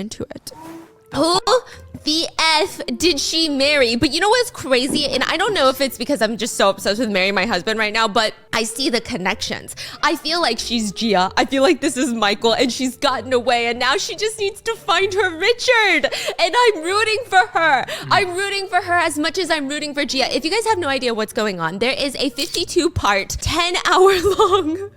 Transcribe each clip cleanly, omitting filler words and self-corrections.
into it. Who the F did she marry? But you know what's crazy? And I don't know if it's because I'm just so obsessed with marrying my husband right now, but I see the connections. I feel like she's Gia. I feel like this is Michael and she's gotten away and now she just needs to find her Richard. And I'm rooting for her. I'm rooting for her as much as I'm rooting for Gia. If you guys have no idea what's going on, there is a 52-part, 10-hour long...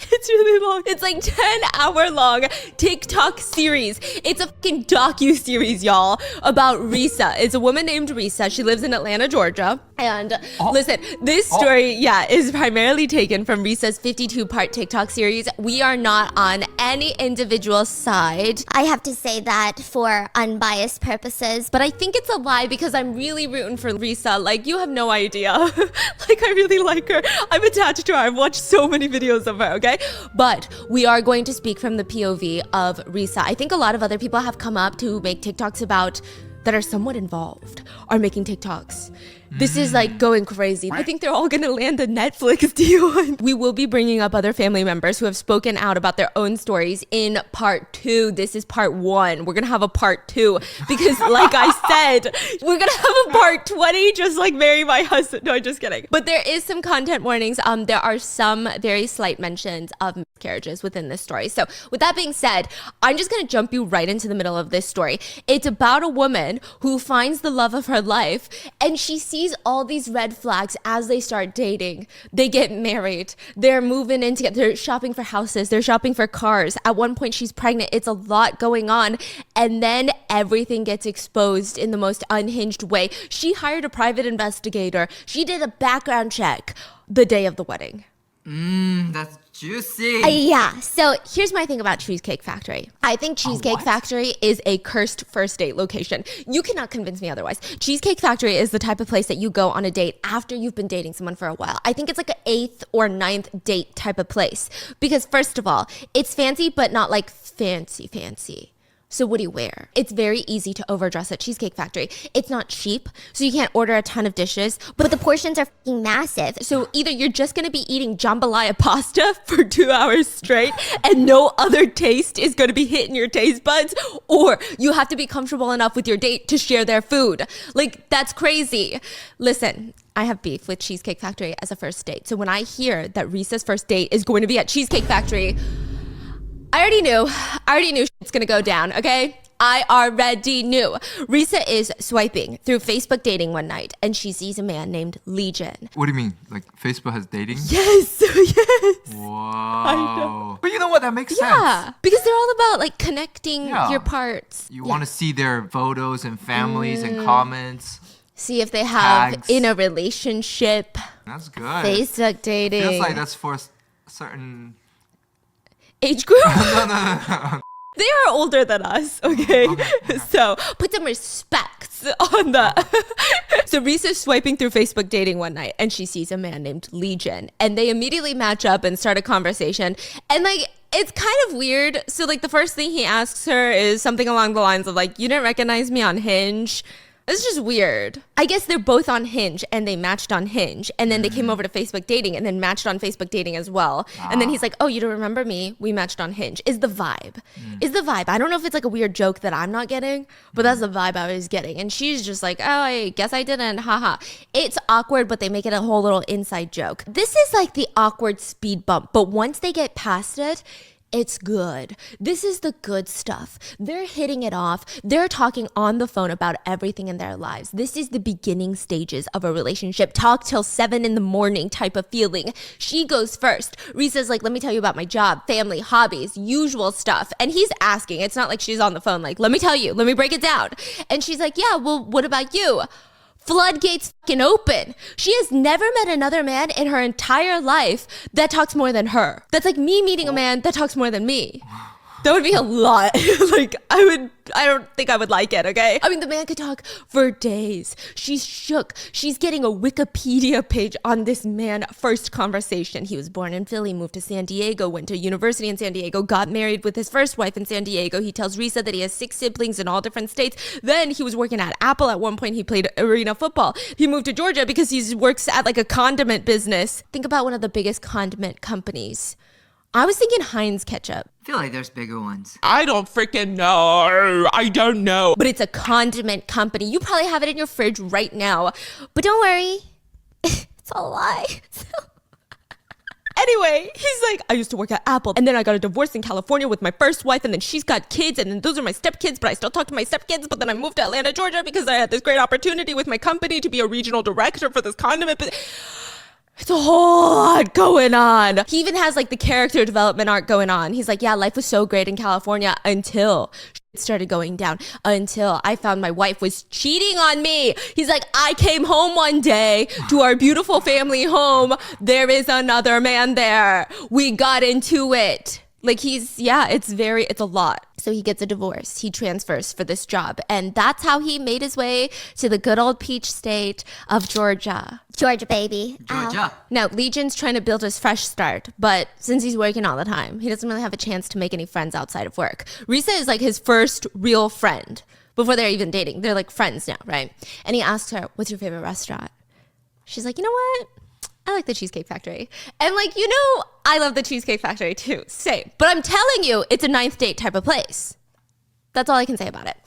It's really long. It's like 10-hour long TikTok series. It's a fucking docu-series, y'all, about Risa. It's a woman named Risa. She lives in Atlanta, Georgia. And listen, this story, is primarily taken from Risa's 52-part TikTok series. We are not on any individual side. I have to say that for unbiased purposes. But I think it's a lie because I'm really rooting for Risa. Like, you have no idea. Like, I really like her. I'm attached to her. I've watched so many videos of her, okay? But we are going to speak from the POV of Risa. I think a lot of other people have come up to make TikToks about that are somewhat involved are making TikToks. This is like going crazy. I think they're all gonna land a Netflix deal. We will be bringing up other family members who have spoken out about their own stories in part 2. This is part 1. We're gonna have a part 2 because like I said, we're gonna have a part 20 just like marry my husband. No, I'm just kidding. But there is some content warnings. There are some very slight mentions of miscarriages within this story. So with that being said, I'm just gonna jump you right into the middle of this story. It's about a woman who finds the love of her life and she sees all these red flags as they start dating. They get married. They're moving in together. They're shopping for houses. They're shopping for cars. At one point, she's pregnant. It's a lot going on. And then everything gets exposed in the most unhinged way. She hired a private investigator. She did a background check the day of the wedding. That's juicy. Yeah, so here's my thing about Cheesecake Factory. I think Cheesecake Factory is a cursed first date location. You cannot convince me otherwise. Cheesecake Factory is the type of place that you go on a date after you've been dating someone for a while. I think it's like an 8th or 9th date type of place. Because first of all, it's fancy, but not like fancy. So what do you wear? It's very easy to overdress at Cheesecake Factory. It's not cheap, so you can't order a ton of dishes, but the portions are fucking massive. So either you're just gonna be eating jambalaya pasta for 2 hours straight and no other taste is gonna be hitting your taste buds, or you have to be comfortable enough with your date to share their food. Like, that's crazy. Listen, I have beef with Cheesecake Factory as a first date. So when I hear that Risa's first date is going to be at Cheesecake Factory, I already knew it's gonna go down, okay? I already knew. Risa is swiping through Facebook dating one night and she sees a man named Legion. What do you mean? Like Facebook has dating? Yes. Wow. I know. But you know what? That makes sense. Yeah, because they're all about like connecting your parts. You want to see their photos and families and comments. See if they have tags. in a relationship. That's good. Facebook dating. Feels like that's for a certain... age group? No. They are older than us, okay? So put some respect on that. So Risa's swiping through Facebook dating one night and she sees a man named Legion and they immediately match up and start a conversation. And like, it's kind of weird. So like the first thing he asks her is something along the lines of like, you didn't recognize me on Hinge? It's just weird. I guess they're both on Hinge and they matched on Hinge and then they came over to Facebook dating and then matched on Facebook dating as well. And then he's like, oh, you don't remember me? We matched on Hinge. Is the vibe. I don't know if it's like a weird joke that I'm not getting, but that's the vibe I was getting. And she's just like, oh, I guess I didn't. Haha. It's awkward, but they make it a whole little inside joke. This is like the awkward speed bump, but once they get past it, it's good. This is the good stuff. They're hitting it off. They're talking on the phone about everything in their lives. This is the beginning stages of a relationship. Talk till 7 a.m. type of feeling. She goes first. Risa's like, let me tell you about my job, family, hobbies, usual stuff. And he's asking. It's not like she's on the phone like, let me tell you, let me break it down. And she's like, yeah, well, what about you? Floodgates fucking open. She has never met another man in her entire life that talks more than her. That's like me meeting a man that talks more than me. That would be a lot. Like, I don't think I would like it, okay? I mean, the man could talk for days. She's shook. She's getting a Wikipedia page on this man first conversation. He was born in Philly, moved to San Diego, went to university in San Diego, got married with his first wife in San Diego. He tells Risa that he has 6 siblings in all different states. Then he was working at Apple. At one point, he played arena football. He moved to Georgia because he works at like a condiment business. Think about one of the biggest condiment companies I was thinking Heinz ketchup. I feel like there's bigger ones. I don't freaking know. I don't know. But it's a condiment company. You probably have it in your fridge right now. But don't worry. It's a lie. Anyway, he's like, I used to work at Apple, and then I got a divorce in California with my first wife, and then she's got kids, and then those are my stepkids, but I still talk to my stepkids, but then I moved to Atlanta, Georgia, because I had this great opportunity with my company to be a regional director for this condiment. But it's a whole lot going on. He even has like the character development arc going on. He's like, yeah, life was so great in California until shit started going down, until I found my wife was cheating on me. He's like, I came home one day to our beautiful family home. There is another man there. We got into it. Like it's a lot. So he gets a divorce. He transfers for this job. And that's how he made his way to the good old peach state of Georgia. Georgia, baby. Georgia. Now, Legion's trying to build his fresh start, but since he's working all the time, he doesn't really have a chance to make any friends outside of work. Risa is like his first real friend before they're even dating. They're like friends now, right? And he asks her, what's your favorite restaurant? She's like, you know what? I like the Cheesecake Factory. And like, I love the Cheesecake Factory too. Same. But I'm telling you, it's a ninth date type of place. That's all I can say about it.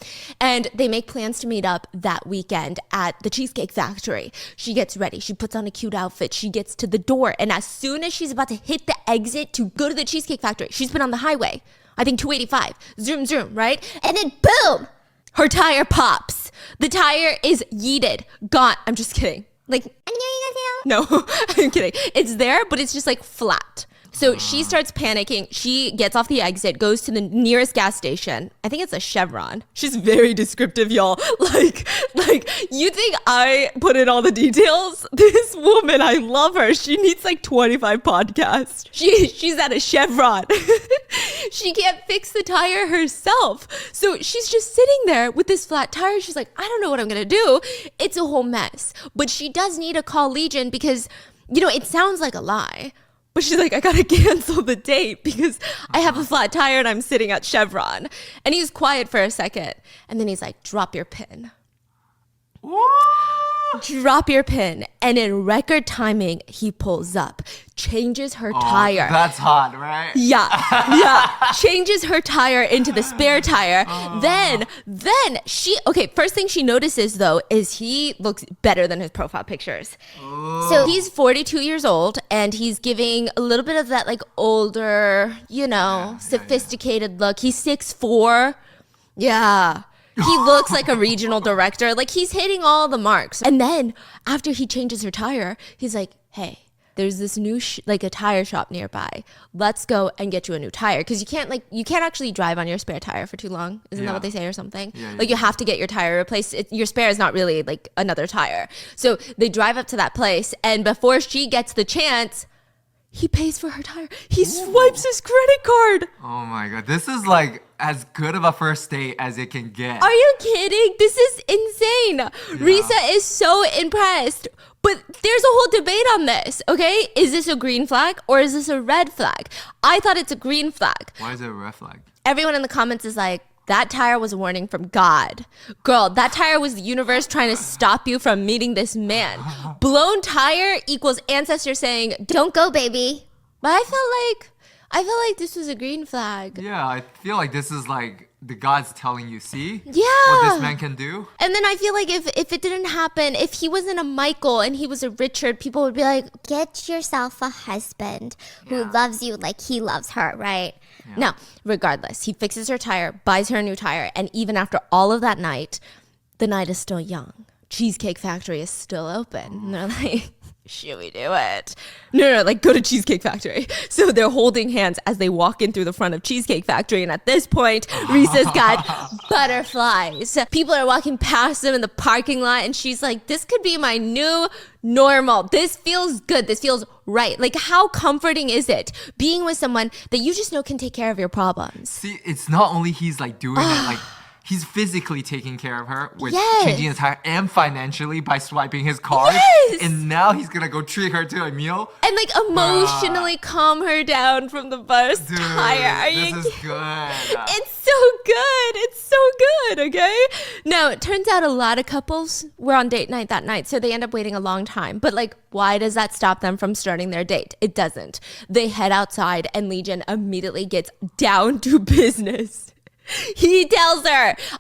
And they make plans to meet up that weekend at the Cheesecake Factory. She gets ready. She puts on a cute outfit. She gets to the door. And as soon as she's about to hit the exit to go to the Cheesecake Factory, she's been on the highway. I think 285. Zoom, zoom, right? And then boom! Her tire pops. The tire is yeeted. Gone. I'm just kidding. Like, no, I'm kidding. It's there, but it's just like flat. So she starts panicking. She gets off the exit, goes to the nearest gas station. I think it's a Chevron. She's very descriptive, y'all. Like you think I put in all the details? This woman, I love her. She needs like 25 podcasts. She's at a Chevron. She can't fix the tire herself. So she's just sitting there with this flat tire. She's like, I don't know what I'm going to do. It's a whole mess. But she does need to call Legion because, it sounds like a lie. But she's like, I gotta cancel the date because I have a flat tire and I'm sitting at Chevron. And he's quiet for a second. And then he's like, drop your pin. What? Drop your pin. And in record timing, he pulls up, changes her tire. That's hot, right? Yeah. Changes her tire into the spare tire. Then first thing she notices though is he looks better than his profile pictures. So he's 42 years old and he's giving a little bit of that like older, sophisticated look. He's 6'4". Yeah. He looks like a regional director. Like he's hitting all the marks. And then after he changes her tire, he's like, hey, there's this new a tire shop nearby. Let's go and get you a new tire. Because you can't actually drive on your spare tire for too long. Isn't that what they say or something? Yeah, like you have to get your tire replaced. Your spare is not really like another tire. So they drive up to that place. And before she gets the chance, he pays for her tire. He swipes his credit card. Oh my God. This is like as good of a first date as it can get. Are you kidding? This is insane. Yeah. Risa is so impressed. But there's a whole debate on this, okay? Is this a green flag or is this a red flag? I thought it's a green flag. Why is it a red flag? Everyone in the comments is like, that tire was a warning from God. Girl, that tire was the universe trying to stop you from meeting this man. Blown tire equals ancestors saying, don't go, baby. But I felt like this was a green flag. Yeah, I feel like this is like the gods telling you, see? Yeah. What this man can do. And then I feel like if it didn't happen, if he wasn't a Michael and he was a Richard, people would be like, get yourself a husband who loves you like he loves her, right? Yeah. Now, regardless, he fixes her tire, buys her a new tire, and even after all of that night, the night is still young. Cheesecake Factory is still open. And they're like, should we do it? No, like go to Cheesecake Factory. So they're holding hands as they walk in through the front of Cheesecake Factory. And at this point, Risa's got butterflies. People are walking past them in the parking lot. And she's like, this could be my new normal. This feels good. This feels right. Like how comforting is it being with someone that you just know can take care of your problems? See, it's not only he's like doing it like he's physically taking care of her with changing his tire and financially by swiping his card. Yes. And now he's gonna go treat her to a meal. And like emotionally calm her down from the bus tire. This is good. It's so good. It's so good, okay? Now, it turns out a lot of couples were on date night that night, so they end up waiting a long time. But like, why does that stop them from starting their date? It doesn't. They head outside and Lee Jin immediately gets down to business. He tells her,